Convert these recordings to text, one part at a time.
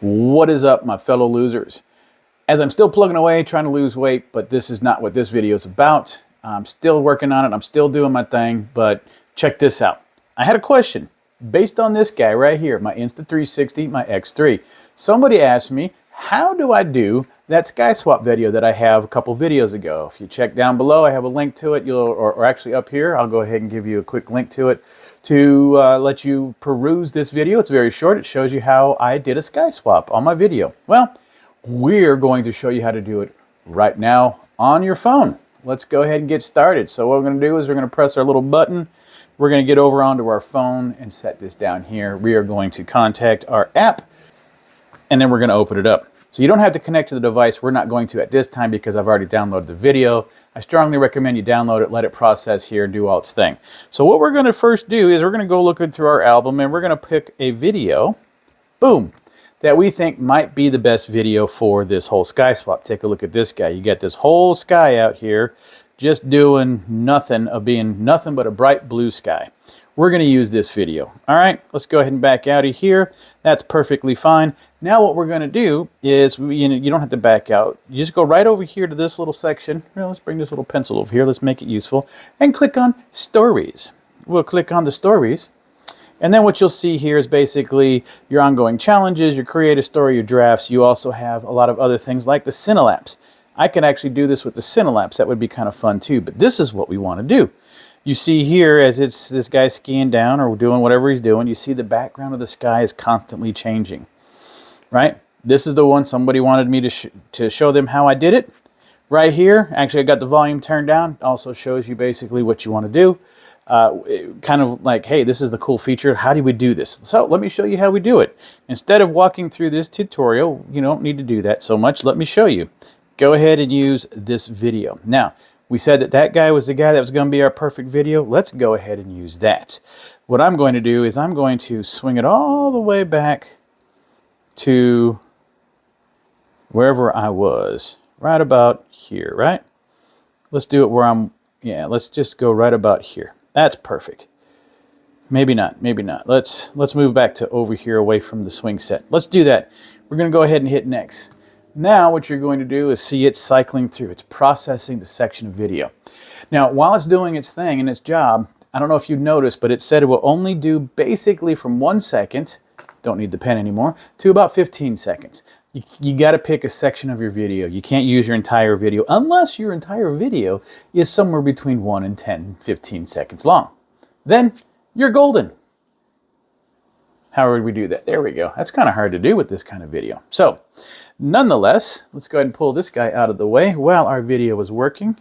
What is up, my fellow losers? As I'm still plugging away, trying to lose weight, but this is not what this video is about. I'm still working on it. I'm still doing my thing, but check this out. I had a question based on this guy right here, my Insta360, my X3. Somebody asked me, how do I do that sky swap video that I have a couple videos ago? If you check down below, I have a link to it, or actually up here, I'll go ahead and give you a quick link to it to let you peruse this video. It's very short. It shows you how I did a sky swap on my video. Well, we're going to show you how to do it right now on your phone. Let's go ahead and get started. So what we're going to do is we're going to press our little button. We're going to get over onto our phone and set this down here. We are going to contact our app, and then we're going to open it up. So you don't have to connect to the device. We're not going to at this time because I've already downloaded the video. I strongly recommend you download it, let it process here, and do all its thing. So what we're going to first do is we're going to go looking through our album, and we're going to pick a video, boom, that we think might be the best video for this whole sky swap. Take a look at this guy. You get this whole sky out here just doing nothing, of being nothing but a bright blue sky. We're going to use this video. All right, let's go ahead and back out of here. That's perfectly fine. Now what we're going to do is, you don't have to back out. You just go right over here to this little section. Well, let's bring this little pencil over here. Let's make it useful. And click on Stories. We'll click on the Stories. And then what you'll see here is basically your ongoing challenges, your create a story, your drafts. You also have a lot of other things like the Cinelapse. I can actually do this with the Cinelapse. That would be kind of fun too. But this is what we want to do. You see here, as it's this guy skiing down or doing whatever he's doing, you see the background of the sky is constantly changing, right? This is the one somebody wanted me to show them how I did it. Right here, actually I got the volume turned down. It also shows you basically what you want to do. Kind of like, hey, this is the cool feature. How do we do this? So let me show you how we do it. Instead of walking through this tutorial, you don't need to do that so much. Let me show you. Go ahead and use this video. Now, we said that that guy was the guy that was going to be our perfect video. Let's go ahead and use that. What I'm going to do is I'm going to swing it all the way back to wherever I was. Right about here, right? Let's do it where let's just go right about here. That's perfect. Maybe not, maybe not. Let's move back to over here away from the swing set. Let's do that. We're going to go ahead and hit next. Now what you're going to do is see it cycling through. It's processing the section of video. Now while it's doing its thing and its job, I don't know if you've noticed, but it said it will only do basically from 1 second, don't need the pen anymore, to about 15 seconds. You got to pick a section of your video. You can't use your entire video unless your entire video is somewhere between 1 and 10, 15 seconds long. Then you're golden. How would we do that? There we go. That's kind of hard to do with this kind of video. So nonetheless, let's go ahead and pull this guy out of the way while our video is working.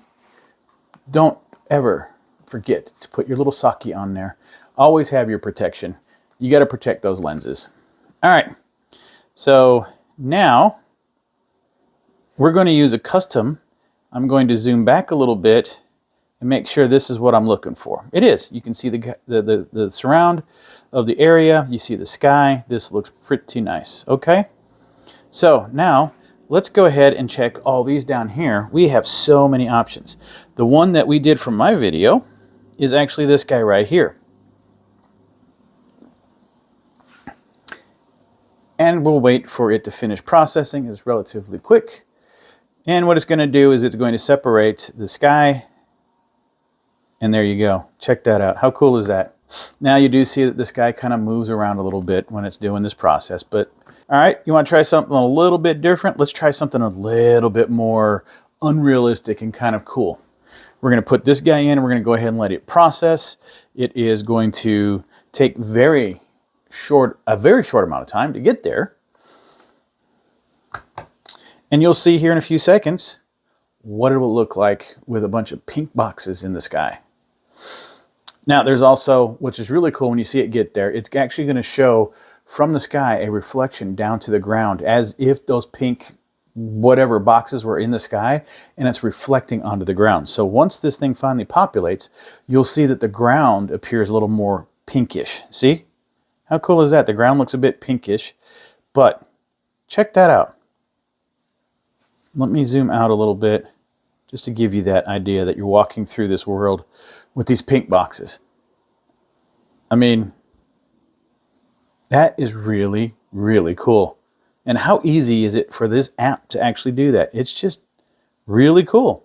Don't ever forget to put your little sake on there. Always have your protection. You got to protect those lenses. All right. So now we're going to use a custom. I'm going to zoom back a little bit and make sure this is what I'm looking for. It is. You can see the surround of the area. You see the sky. This looks pretty nice. Okay. So now let's go ahead and check all these down here. We have so many options. The one that we did from my video is actually this guy right here. And we'll wait for it to finish processing. It's relatively quick. And what it's going to do is it's going to separate the sky. And there you go. Check that out. How cool is that? Now you do see that the sky kind of moves around a little bit when it's doing this process. But all right, you want to try something a little bit different? Let's try something a little bit more unrealistic and kind of cool. We're going to put this guy in and we're going to go ahead and let it process. It is going to take a very short amount of time to get there. And you'll see here in a few seconds what it will look like with a bunch of pink boxes in the sky. Now there's also, which is really cool when you see it get there, it's actually going to show from the sky a reflection down to the ground as if those pink whatever boxes were in the sky, and it's reflecting onto the ground. So once this thing finally populates, you'll see that the ground appears a little more pinkish. See? How cool is that? The ground looks a bit pinkish, but check that out. Let me zoom out a little bit just to give you that idea that you're walking through this world with these pink boxes. I mean, that is really, really cool. And how easy is it for this app to actually do that? It's just really cool.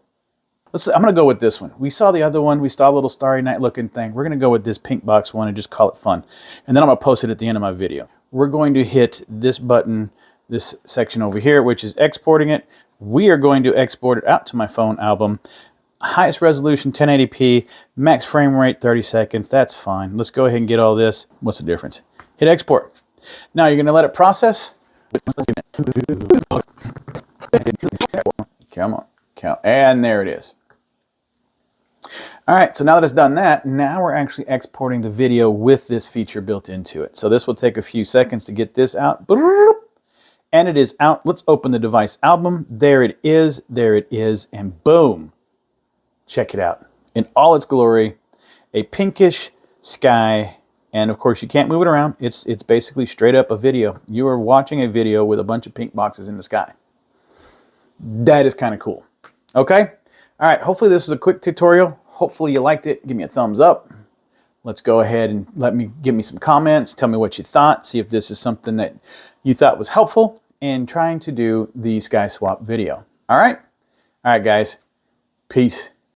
I'm going to go with this one. We saw the other one. We saw a little Starry Night looking thing. We're going to go with this pink box one and just call it fun. And then I'm going to post it at the end of my video. We're going to hit this button, this section over here, which is exporting it. We are going to export it out to my phone album. Highest resolution 1080p, max frame rate 30 seconds. That's fine. Let's go ahead and get all this. What's the difference? Hit export. Now you're going to let it process. Come on. And there it is. All right, so now that it's done that, now we're actually exporting the video with this feature built into it. So this will take a few seconds to get this out. And it is out. Let's open the device album. There it is, and boom. Check it out. In all its glory, a pinkish sky, and of course you can't move it around. It's basically straight up a video. You are watching a video with a bunch of pink boxes in the sky. That is kind of cool. Okay? All right, hopefully this was a quick tutorial. Hopefully you liked it. Give me a thumbs up. Let's go ahead and give me some comments. Tell me what you thought. See if this is something that you thought was helpful in trying to do the sky swap video. All right? All right, guys. Peace.